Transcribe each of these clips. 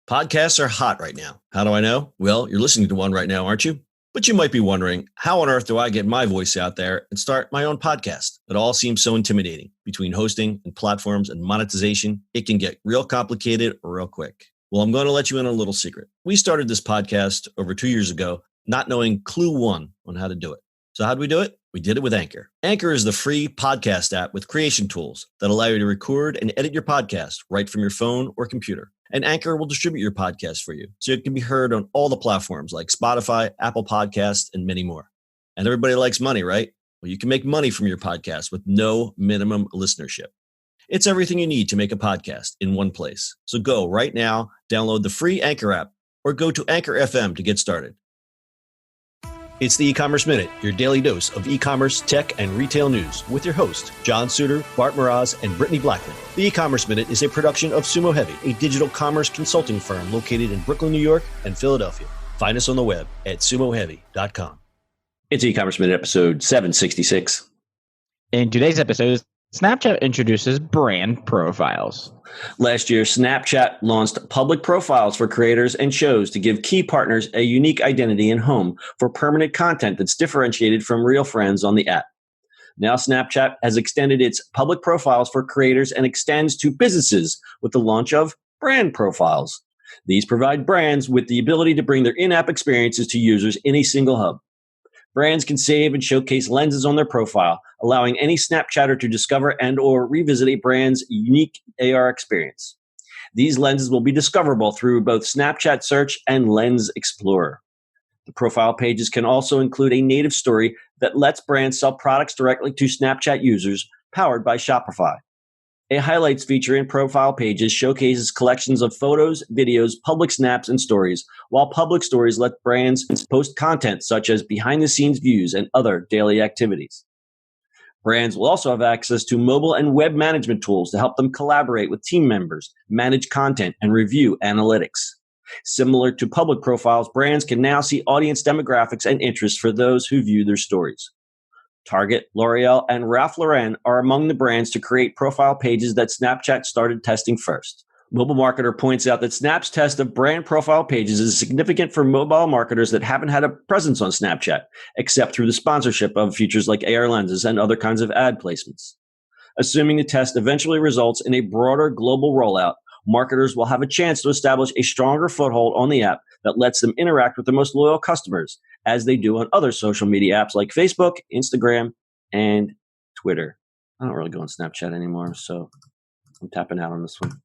Podcasts are hot right now. How do I know? Well, you're listening to one right now, aren't you? But you might be wondering, how on earth do I get my voice out there and start my own podcast? It all seems so intimidating. Between hosting and platforms and monetization, it can get real complicated real quick. Well, I'm going to let you in on a little secret. We started this podcast over 2 years ago, not knowing clue one on how to do it. So how did we do it? We did it with Anchor. Anchor is the free podcast app with creation tools that allow you to record and edit your podcast right from your phone or computer. And Anchor will distribute your podcast for you, so it can be heard on all the platforms like Spotify, Apple Podcasts, and many more. And everybody likes money, right? Well, you can make money from your podcast with no minimum listenership. It's everything you need to make a podcast in one place. So go right now, download the free Anchor app, or go to Anchor FM to get started. It's the eCommerce Minute, your daily dose of e-commerce, tech, and retail news with your host, John Suder, Bart Mroz, and Brittany Blackman. The eCommerce Minute is a production of SUMO Heavy, a digital commerce consulting firm located in Brooklyn, New York, and Philadelphia. Find us on the web at sumoheavy.com. It's eCommerce Minute episode 766. In today's episode, Snapchat introduces brand profiles. Last year, Snapchat launched public profiles for creators and shows to give key partners a unique identity and home for permanent content that's differentiated from real friends on the app. Now, Snapchat has extended its public profiles for creators and extends to businesses with the launch of brand profiles. These provide brands with the ability to bring their in-app experiences to users in a single hub. Brands can save and showcase lenses on their profile, allowing any Snapchatter to discover and or revisit a brand's unique AR experience. These lenses will be discoverable through both Snapchat Search and Lens Explorer. The profile pages can also include a native story that lets brands sell products directly to Snapchat users, powered by Shopify. A highlights feature in profile pages showcases collections of photos, videos, public snaps, and stories, while public stories let brands post content such as behind-the-scenes views and other daily activities. Brands will also have access to mobile and web management tools to help them collaborate with team members, manage content, and review analytics. Similar to public profiles, brands can now see audience demographics and interests for those who view their stories. Target, L'Oreal, and Ralph Lauren are among the brands to create profile pages that Snapchat started testing first. Mobile Marketer points out that Snap's test of brand profile pages is significant for mobile marketers that haven't had a presence on Snapchat, except through the sponsorship of features like AR lenses and other kinds of ad placements. Assuming the test eventually results in a broader global rollout, marketers will have a chance to establish a stronger foothold on the app that lets them interact with their most loyal customers, as they do on other social media apps like Facebook, Instagram, and Twitter. I don't really go on Snapchat anymore, so I'm tapping out on this one.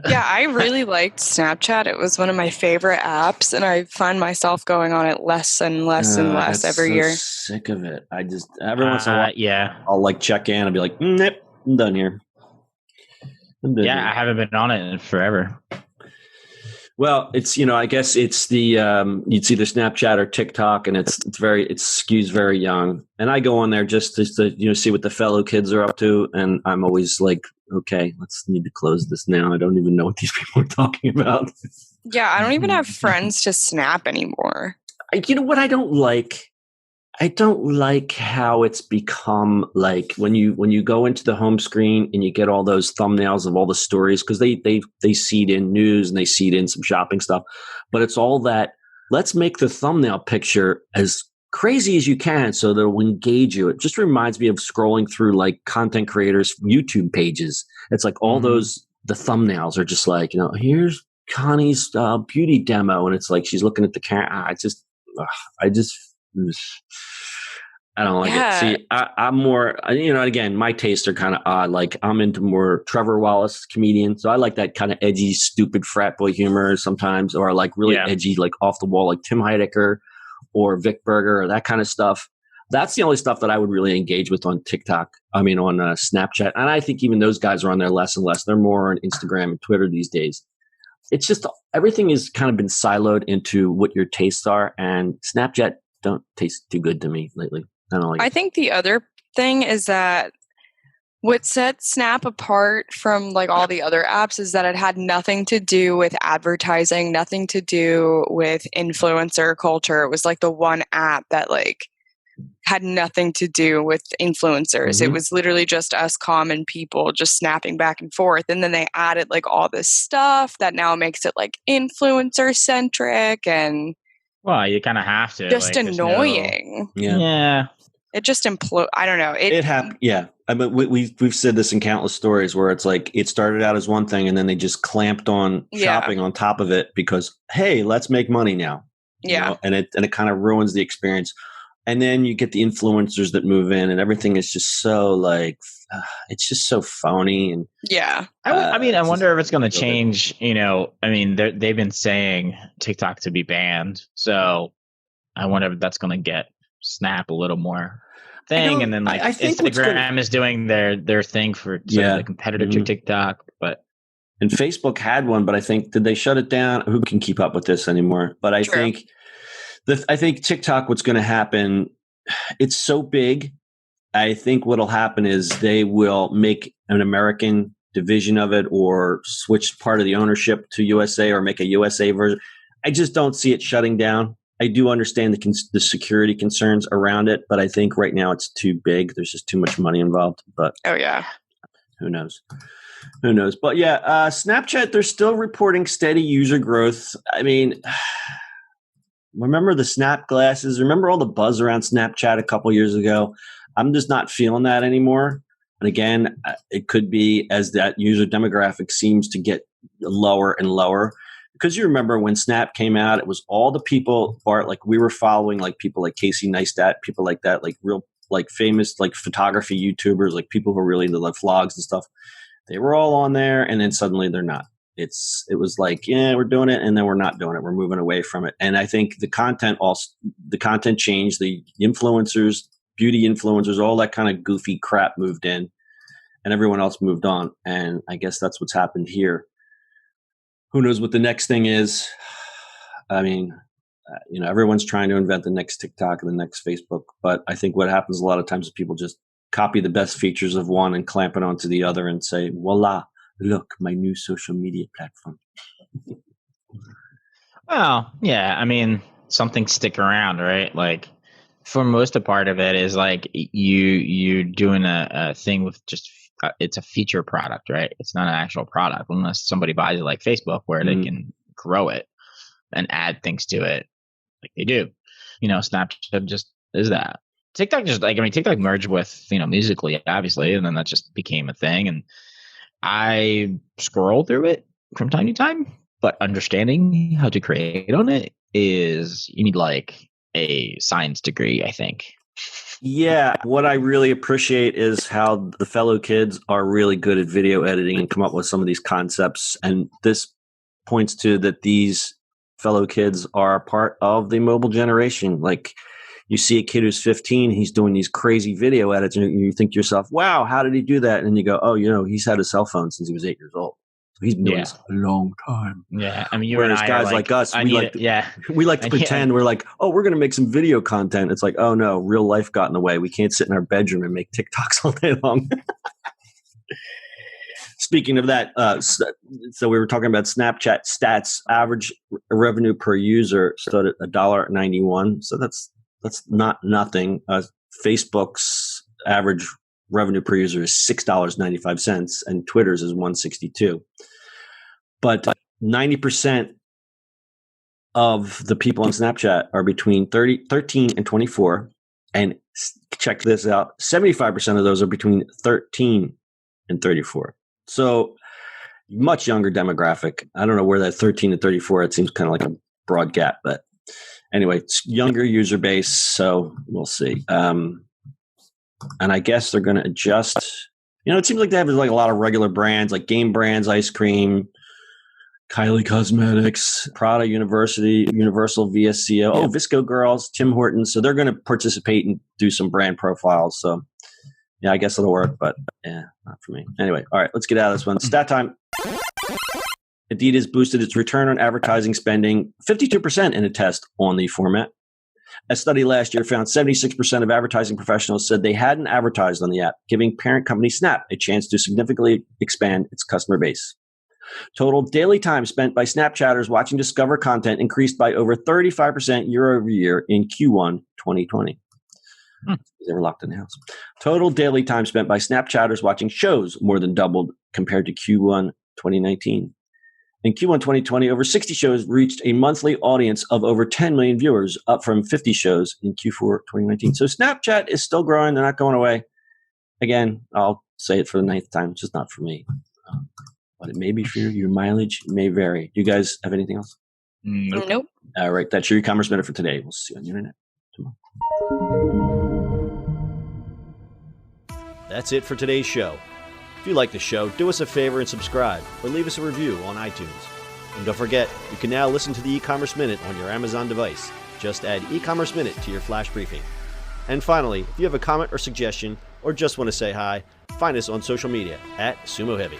Yeah, I really liked Snapchat. It was one of my favorite apps, and I find myself going on it less and less every year. Sick of it. I just every once in a while, I'll like check in and be like, nope, I'm done here. I haven't been on it in forever. Well, it's, I guess it's the, you'd see the Snapchat or TikTok, and it skews very young. And I go on there just to, see what the fellow kids are up to. And I'm always like, okay, need to close this now. I don't even know what these people are talking about. Yeah. I don't even have friends to Snap anymore. You know what I don't like? I don't like how it's become like when you go into the home screen and you get all those thumbnails of all the stories, because they seed in news and they seed in some shopping stuff, but it's all that let's make the thumbnail picture as crazy as you can so that it will engage you. It just reminds me of scrolling through like content creators' YouTube pages. It's like all the thumbnails are just like, here's Connie's beauty demo, and it's like she's looking at the camera. I don't like it. See, I'm more, again, my tastes are kind of odd. Like I'm into more Trevor Wallace comedian. So I like that kind of edgy, stupid frat boy humor sometimes, or like really edgy, like off the wall, like Tim Heidecker or Vic Berger or that kind of stuff. That's the only stuff that I would really engage with on TikTok. On Snapchat. And I think even those guys are on there less and less. They're more on Instagram and Twitter these days. It's just everything has kind of been siloed into what your tastes are, and Snapchat don't taste too good to me lately. I don't like it. I think the other thing is that what sets Snap apart from like all the other apps is that it had nothing to do with advertising, nothing to do with influencer culture. It was like the one app that like had nothing to do with influencers. It was literally just us common people just snapping back and forth. And then they added like all this stuff that now makes it like influencer centric and well, you kind of have to. just like, annoying. Yeah. It just I don't know. It happened. Yeah. I mean, we've said this in countless stories where it's like it started out as one thing and then they just clamped on shopping on top of it because, hey, let's make money now. You know? And it kind of ruins the experience. And then you get the influencers that move in and everything is just so like, it's just so phony. And I mean, I wonder if it's going to change, you know, I mean, they've been saying TikTok to be banned. So I wonder if that's going to get Snap a little more thing. And then like I think Instagram is doing their thing for the competitor to TikTok. And Facebook had one, but I think, did they shut it down? Who can keep up with this anymore? But I think TikTok, what's going to happen, it's so big. I think what'll happen is they will make an American division of it or switch part of the ownership to USA or make a USA version. I just don't see it shutting down. I do understand the security concerns around it, but I think right now it's too big. There's just too much money involved. But who knows? But yeah, Snapchat, they're still reporting steady user growth. I mean, remember the Snap glasses? Remember all the buzz around Snapchat a couple years ago? I'm just not feeling that anymore. And again, it could be as that user demographic seems to get lower and lower. Because you remember when Snap came out, it was all the people, Bart, like we were following like people like Casey Neistat, people like that, like real like famous like photography YouTubers, like people who are really into like vlogs and stuff. They were all on there and then suddenly they're not. It was like, yeah, we're doing it, and then we're not doing it. We're moving away from it. And I think the content changed. The influencers, beauty influencers, all that kind of goofy crap moved in, and everyone else moved on. And I guess that's what's happened here. Who knows what the next thing is? I mean, everyone's trying to invent the next TikTok and the next Facebook. But I think what happens a lot of times is people just copy the best features of one and clamp it onto the other and say, voila. Look, my new social media platform. Well, yeah, I mean, something stick around, right? Like, for most of part of it is like you doing a thing with just it's a feature product, right? It's not an actual product unless somebody buys it like Facebook, where they can grow it and add things to it, like they do. Snapchat just is that. TikTok TikTok merged with Musical.ly, obviously, and then that just became a thing. And I scroll through it from time to time, but understanding how to create on it is you need like a science degree, I think. Yeah, what I really appreciate is how the fellow kids are really good at video editing and come up with some of these concepts. And this points to that these fellow kids are part of the mobile generation. Like, you see a kid who's 15, he's doing these crazy video edits, and you think to yourself, wow, how did he do that? And you go, oh, he's had a cell phone since he was 8 years old. So he's been doing this a long time. Yeah. I mean, whereas guys like us, we like to pretend we're like, oh, we're going to make some video content. It's like, oh, no, real life got in the way. We can't sit in our bedroom and make TikToks all day long. Speaking of that, so we were talking about Snapchat stats. Average revenue per user stood at $1.91. So that's not nothing. Facebook's average revenue per user is $6.95, and Twitter's is $1.62. But 90% of the people on Snapchat are between 13 and 24. And check this out, 75% of those are between 13 and 34. So much younger demographic. I don't know where that 13 and 34, it seems kind of like a broad gap, but anyway, it's younger user base, so we'll see. And I guess they're going to adjust. It seems like they have like a lot of regular brands, like game brands, ice cream, Kylie Cosmetics, Prada University, Universal VSCO, Visco Girls, Tim Hortons. So they're going to participate and do some brand profiles. So yeah, I guess it'll work, but yeah, not for me. Anyway, all right, let's get out of this one. Stat time. Adidas boosted its return on advertising spending 52% in a test on the format. A study last year found 76% of advertising professionals said they hadn't advertised on the app, giving parent company Snap a chance to significantly expand its customer base. Total daily time spent by Snapchatters watching Discover content increased by over 35% year over year in Q1 2020. They were locked in the house. Total daily time spent by Snapchatters watching shows more than doubled compared to Q1 2019. In Q1 2020, over 60 shows reached a monthly audience of over 10 million viewers, up from 50 shows in Q4 2019. So Snapchat is still growing. They're not going away. Again, I'll say it for the 9th time. It's just not for me. But it may be for you. Your mileage may vary. Do you guys have anything else? Nope. All right. That's your e-commerce minute for today. We'll see you on the internet tomorrow. That's it for today's show. If you like the show, do us a favor and subscribe or leave us a review on iTunes. And don't forget, you can now listen to the e-commerce minute on your Amazon device. Just add e-commerce minute to your flash briefing. And finally, if you have a comment or suggestion or just want to say hi, find us on social media at SUMO Heavy.